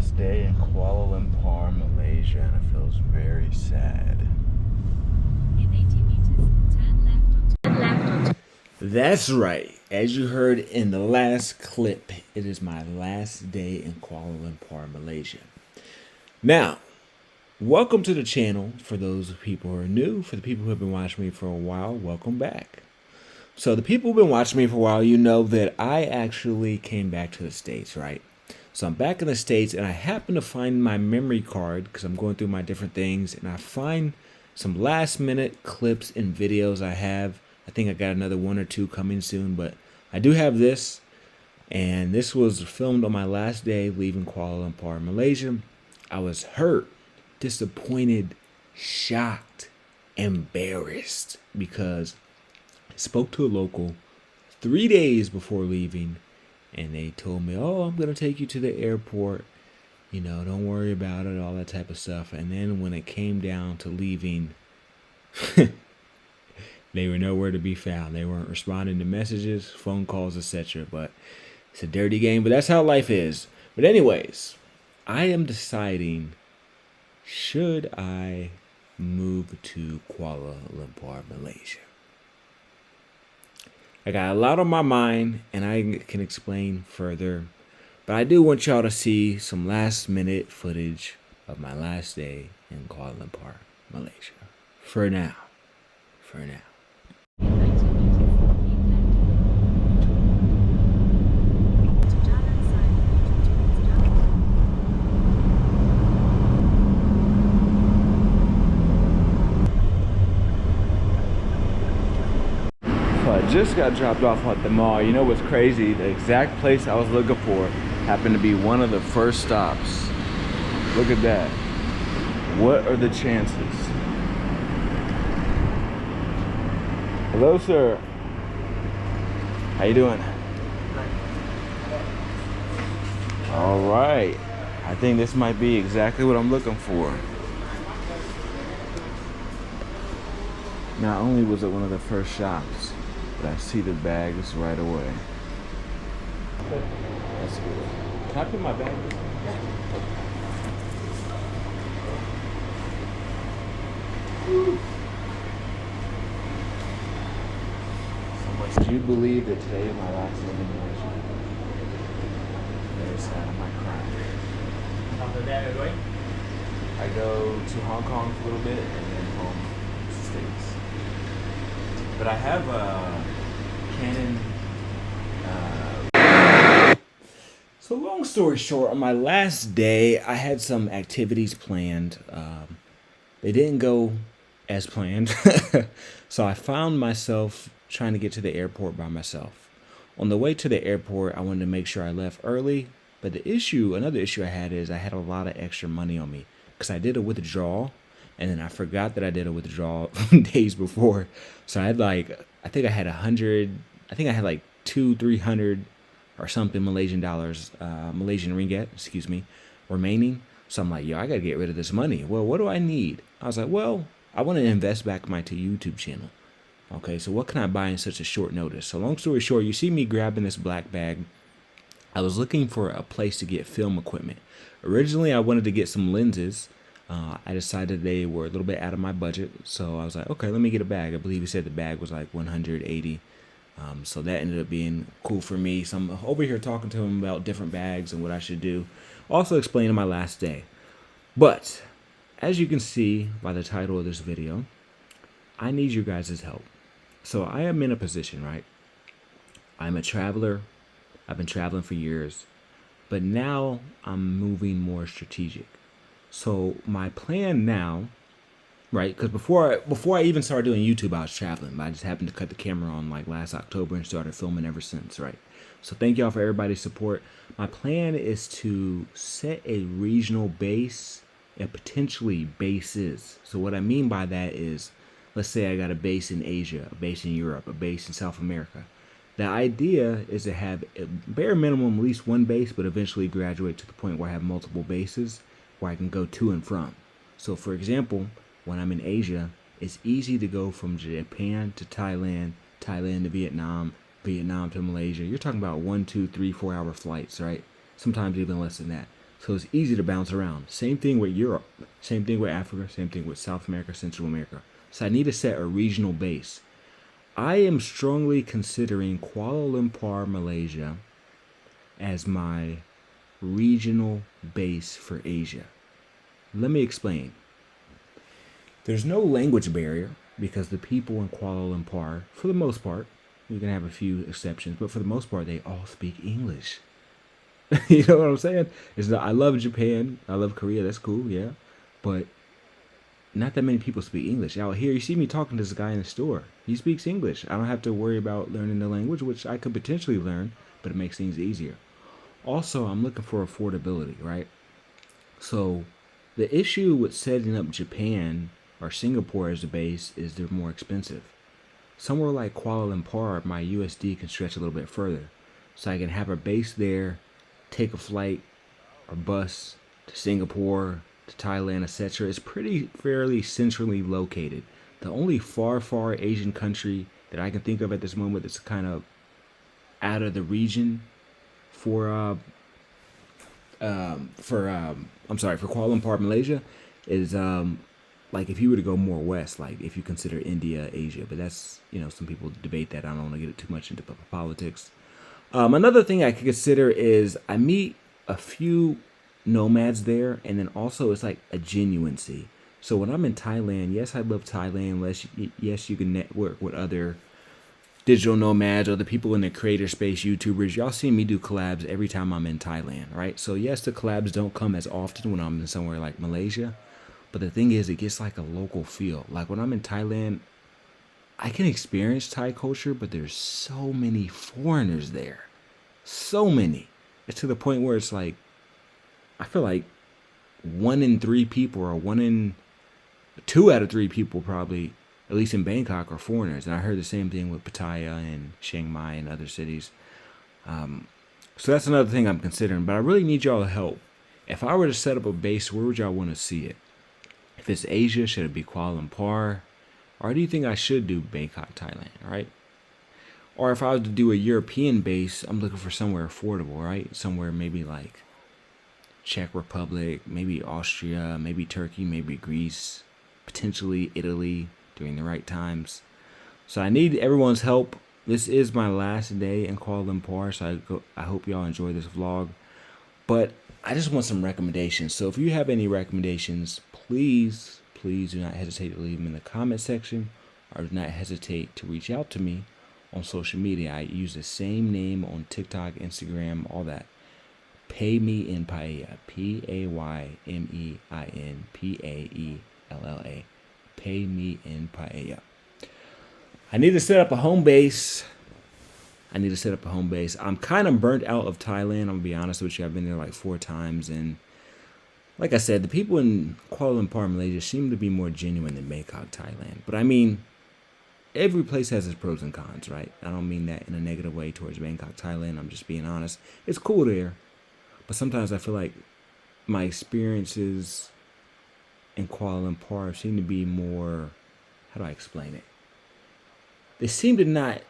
last day in Kuala Lumpur, Malaysia, and it feels very sad. In 80 meters, turn left. That's right. As you heard in the last clip, it is my last day in Kuala Lumpur, Malaysia. Now, welcome to the channel. For those people who are new, for the people who have been watching me for a while, welcome back. So the people who've been watching me for a while, you know that I actually came back to the States, right? So I'm back in the States, and I happen to find my memory card because I'm going through my different things, and I find some last minute clips and videos I have. I think I got another one or two coming soon, but I do have this, and this was filmed on my last day leaving Kuala Lumpur, Malaysia. I was hurt, disappointed, shocked, embarrassed because I spoke to a local 3 days before leaving, and they told me, oh, I'm going to take you to the airport. You know, don't worry about it, all that type of stuff. And then when it came down to leaving, they were nowhere to be found. They weren't responding to messages, phone calls, etc. But it's a dirty game, but that's how life is. But anyways, I am deciding, should I move to Kuala Lumpur, Malaysia? I got a lot on my mind, and I can explain further, but I do want y'all to see some last minute footage of my last day in Kuala Lumpur, Malaysia. For now. In 90 meters, keep left. To Jalan side, towards Jalan. So I just got dropped off at the mall. You know what's crazy? The exact place I was looking for happened to be one of the first stops. Look at that. What are the chances? Hello, sir. How you doing? All right. I think this might be exactly what I'm looking for. Not only was it one of the first shops, but I see the bags right away. That's good. Can I put my bag in? Do you believe that today is my last day in Malaysia? Very sad. I might cry. After that, you're going? I go to Hong Kong for a little bit and then home to the States. But I have a Canon. So long story short, on my last day, I had some activities planned. They didn't go as planned. So I found myself trying to get to the airport by myself. On the way to the airport, I wanted to make sure I left early. But another issue I had is I had a lot of extra money on me because I did a withdrawal, and then I forgot that I did a withdrawal days before. So I had I think I had 100, I think I had like 300 or something Malaysian dollars, Malaysian ringgit, excuse me, remaining. So I'm like, yo, I gotta get rid of this money. Well, what do I need? I was like, well, I want to invest back in my YouTube channel. Okay, so what can I buy in such a short notice? So long story short, you see me grabbing this black bag. I was looking for a place to get film equipment. Originally, I wanted to get some lenses. I decided they were a little bit out of my budget. So I was like, okay, let me get a bag. I believe he said the bag was like 180. So that ended up being cool for me. So I'm over here talking to him about different bags and what I should do. Also explaining my last day. But as you can see by the title of this video, I need you guys' help. So I am in a position, right? I'm a traveler. I've been traveling for years, but now I'm moving more strategic. So my plan now, right? Because before I even started doing YouTube, I was traveling. But I just happened to cut the camera on like last October and started filming ever since, right? So thank y'all for everybody's support. My plan is to set a regional base and potentially bases. So what I mean by that is, let's say I got a base in Asia, a base in Europe, a base in South America. The idea is to have a bare minimum at least one base, but eventually graduate to the point where I have multiple bases where I can go to and from. So for example, when I'm in Asia, it's easy to go from Japan to Thailand, Thailand to Vietnam, Vietnam to Malaysia. You're talking about 1, 2, 3, 4 hour flights, right? Sometimes even less than that. So it's easy to bounce around. Same thing with Europe. Same thing with Africa. Same thing with South America, Central America. So I need to set a regional base. I am strongly considering Kuala Lumpur, Malaysia as my regional base for Asia. Let me explain. There's no language barrier because the people in Kuala Lumpur, for the most part, you can have a few exceptions, but for the most part, they all speak English. You know what I'm saying? I love Japan. I love Korea. That's cool, yeah. But not that many people speak English. Out here, you see me talking to this guy in the store. He speaks English. I don't have to worry about learning the language, which I could potentially learn, but it makes things easier. Also, I'm looking for affordability, right? So the issue with setting up Japan or Singapore as a base is they're more expensive. Somewhere like Kuala Lumpur, my USD can stretch a little bit further. So I can have a base there, take a flight or bus to Singapore, to Thailand, etc. It's pretty fairly centrally located. The only far Asian country that I can think of at this moment that's kind of out of the region for Kuala Lumpur, Malaysia, is like if you were to go more west, like if you consider India, Asia, but that's, some people debate that. I don't want to get it too much into politics. Another thing I could consider is I meet a few nomads there, and then also it's like a genuinency. So when I'm in Thailand, yes, I love Thailand. Yes, you can network with other digital nomads or the people in the creator space, YouTubers. Y'all see me do collabs every time I'm in Thailand, right? So yes, the collabs don't come as often when I'm in somewhere like Malaysia, but the thing is, it gets like a local feel. Like when I'm in Thailand, I can experience Thai culture, but there's so many foreigners there. So many. It's to the point where it's like, I feel like 1 in 3 people or 2 out of 3 people probably, at least in Bangkok, are foreigners. And I heard the same thing with Pattaya and Chiang Mai and other cities. So that's another thing I'm considering. But I really need y'all help. If I were to set up a base, where would y'all want to see it? If it's Asia, should it be Kuala Lumpur? Or do you think I should do Bangkok, Thailand, right? Or if I was to do a European base, I'm looking for somewhere affordable, right? Somewhere maybe like Czech Republic, maybe Austria, maybe Turkey, maybe Greece, potentially Italy during the right times. So I need everyone's help. This is my last day in Kuala Lumpur, so I hope y'all enjoy this vlog. But I just want some recommendations. So if you have any recommendations, please do not hesitate to leave them in the comment section, or do not hesitate to reach out to me on social media. I use the same name on TikTok, Instagram, all that. PayMeInPaella, PayMeInPaella, PayMeInPaella. I need to set up a home base. I'm kind of burnt out of Thailand. I'm gonna be honest with you. I've been there like 4 times, and like I said, the people in Kuala Lumpur, Malaysia seem to be more genuine than Bangkok, Thailand. But I mean, every place has its pros and cons, right? I don't mean that in a negative way towards Bangkok, Thailand. I'm just being honest. It's cool there, but sometimes I feel like my experiences in Kuala Lumpur seem to be more, how do I explain it? They seem to not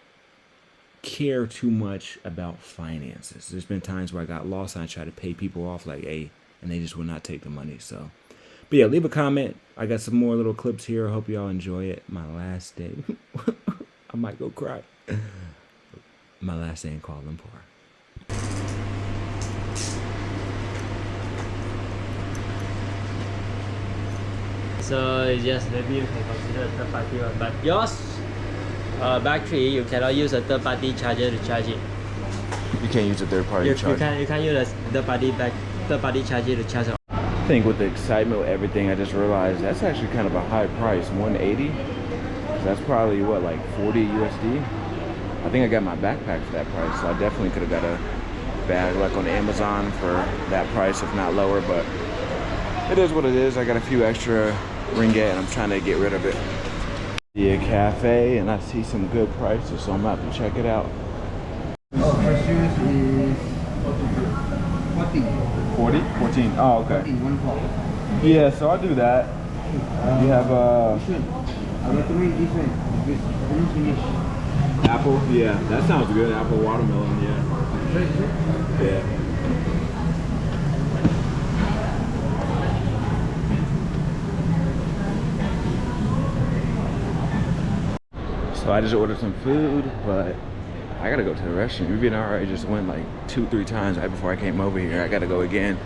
care too much about finances. There's been times where I got lost and I tried to pay people off like, hey, and they just would not take the money. So, but yeah, leave a comment. I got some more little clips here. I hope y'all enjoy it. My last day. I might go cry. My last day in Kuala Lumpur. So yes, maybe you can consider a third party one, but yours battery, you cannot use a third party charger to charge it. You can't use a third-party charger. You can't use a third party charger to charge it. I think with the excitement with everything, I just realized that's actually kind of a high price, 180. So that's probably what, like 40 USD. I think I got my backpack for that price, so I definitely could have got a bag like on Amazon for that price, if not lower. But it is what it is. I got a few extra ringgit, and I'm trying to get rid of it. A cafe, and I see some good prices, so I'm about to check it out. Oh, fresh juice is 40. 14? Oh, okay. 1 pot. Yeah, so I'll do that. You have This one. I recommend this one. It's almost finished. apple? Yeah, that sounds good. Apple watermelon, yeah. Fresh, is it? Yeah. So I just ordered some food, but I gotta go to the restroom. Ruby and I already just went like 2-3 times right before I came over here. I gotta go again.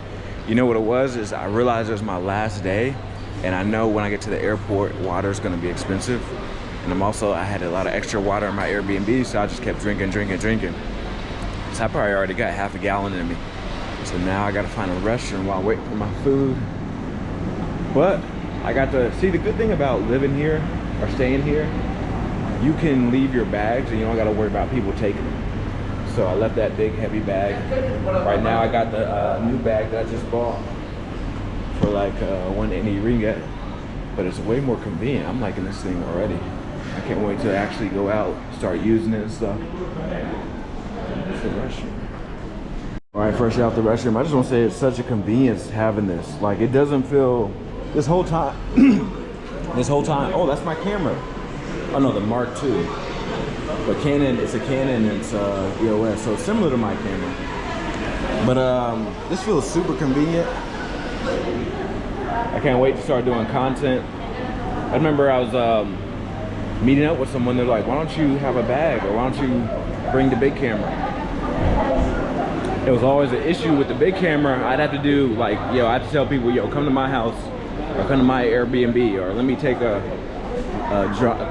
You know what it was is I realized it was my last day, and I know when I get to the airport, water's gonna be expensive. And I had a lot of extra water in my Airbnb, so I just kept drinking. So I probably already got half a gallon in me. So now I gotta find a restroom while waiting for my food. But I got to see the good thing about living here or staying here, you can leave your bags and you don't gotta worry about people taking them. So I left that big heavy bag. Right now I got the new bag that I just bought for like 180 ringgit, but it's way more convenient. I'm liking this thing already. I can't wait to actually go out, start using it and stuff. It's the restroom. All right, fresh out the restroom. I just want to say it's such a convenience having this. Like it doesn't feel this whole time. Oh, that's my camera. Oh no, the Mark II. But Canon, it's a Canon, it's EOS, so it's similar to my camera. But this feels super convenient. I can't wait to start doing content. I remember I was meeting up with someone, they're like, why don't you have a bag, or why don't you bring the big camera? It was always an issue with the big camera. I'd have to do like, I had to tell people, come to my house, or come to my Airbnb, or let me take a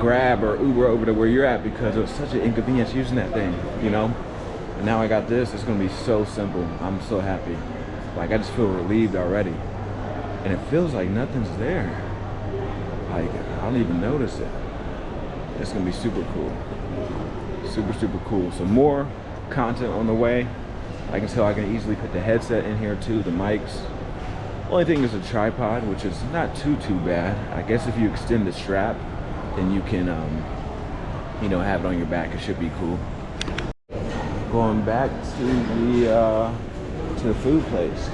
Grab or Uber over to where you're at, because it was such an inconvenience using that thing, And now I got this, it's gonna be so simple. I'm so happy. Like I just feel relieved already. And it feels like nothing's there. Like I don't even notice it. It's gonna be super cool. Super cool. Some more content on the way. I can tell I can easily put the headset in here too, the mics. Only thing is a tripod, which is not too bad. I guess if you extend the strap, then you can have it on your back. It should be cool. Going back to the food place.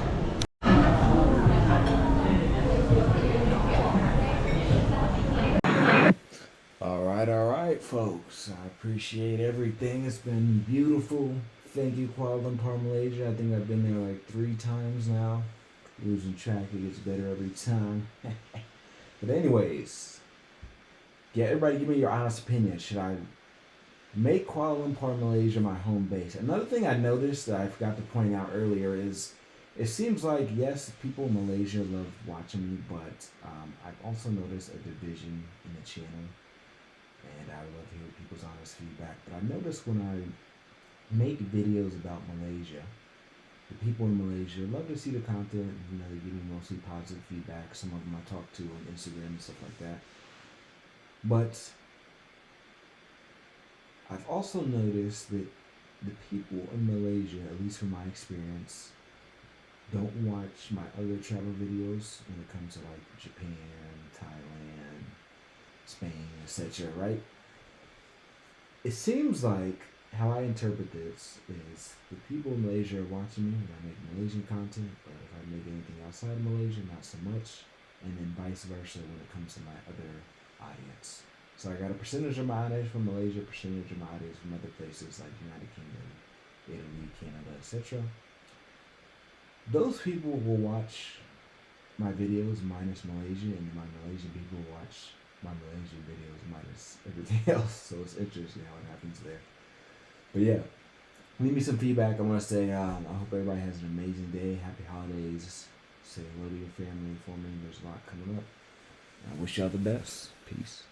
All right, folks. I appreciate everything. It's been beautiful. Thank you, Kuala Lumpur, Malaysia. I think I've been there like 3 times now. Losing track, it gets better every time. But anyways, everybody give me your honest opinion. Should I make Kuala Lumpur, Malaysia my home base? Another thing I noticed that I forgot to point out earlier is it seems like, yes, people in Malaysia love watching me, but I've also noticed a division in the channel, and I love to hear people's honest feedback. But I noticed when I make videos about Malaysia, the people in Malaysia love to see the content. They give me mostly positive feedback. Some of them I talk to on Instagram and stuff like that. But I've also noticed that the people in Malaysia, at least from my experience, don't watch my other travel videos when it comes to like Japan, Thailand, Spain, etc. Right? It seems like how I interpret this is the people in Malaysia are watching me when I make Malaysian content, but if I make anything outside of Malaysia, not so much, and then vice versa when it comes to my other audience. So I got a percentage of my audience from Malaysia, percentage of my audience from other places like United Kingdom, Italy, Canada, etc. Those people will watch my videos minus Malaysia, and my Malaysian people will watch my Malaysian videos minus everything else. So it's interesting how it happens there. But yeah, leave me some feedback. I want to say I hope everybody has an amazing day. Happy holidays. Say hello to your family for me. There's a lot coming up. I wish y'all the best. Peace.